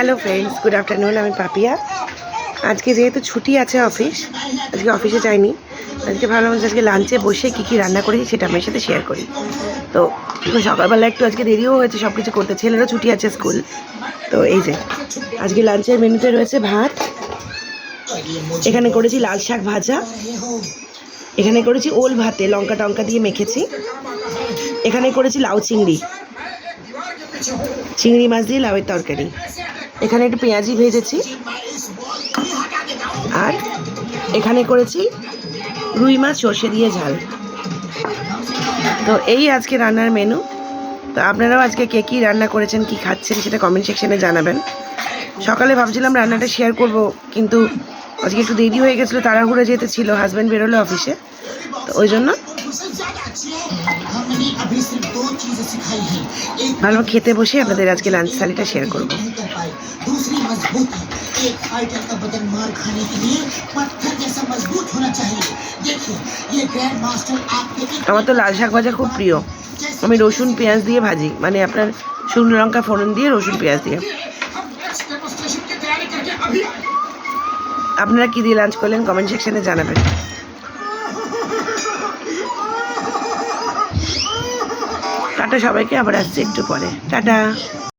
Hello friends, good afternoon. আমি পাপিয়া। আজকে যেহেতু ছুটি আছে অফিস, আজকে অফিসে যাইনি। আজকে ভাবলাম আজকে লাঞ্চে বসে কী কী রান্না করি সেটা আমার সাথে শেয়ার করি। তো সকালবেলা একটু আজকে দেরিও হয়েছে সব কিছু করতে, ছেলেরও ছুটি আছে স্কুল। তো এই যে আজকে লাঞ্চের মেনুতে রয়েছে ভাত, এখানে করেছি লাল শাক ভাজা, এখানে করেছি ওল ভাতে লঙ্কা টঙ্কা দিয়ে মেখেছি, এখানে করেছি লাউ চিংড়ি মাছ দিয়ে লাউয়ের তরকারি, এখানে একটু পেঁয়াজি ভেজেছি, আর এখানে করেছি রুই মাছ সর্ষে দিয়ে ঝাল। তো এই আজকে রান্নার মেনু। তো আপনারাও আজকে কে কী রান্না করেছেন, কি খাচ্ছেন সেটা কমেন্ট সেকশনে জানাবেন। সকালে ভাবছিলাম রান্নাটা শেয়ার করব, কিন্তু আজকে একটু দেরি হয়ে গেছিলো, তাড়াহুড়ো যেতে ছিল, হাজব্যান্ড বেরোলো অফিসে, তো ওই জন্য ভালো খেতে বসে আপনাদের আজকে লাঞ্চ থালিটা শেয়ার করব। আমার তো লাল শাক ভাজা খুব প্রিয়। আমি রসুন পেঁয়াজ দিয়ে ভাজি, মানে আপনার শুকনো লঙ্কা ফোড়ন দিয়ে রসুন পেঁয়াজ দিয়ে। আপনারা কী দিয়ে লাঞ্চ করলেন কমেন্ট সেকশনে জানাবেন। টাটা সবাইকে, আবার আসছে একটু পরে। টাটা।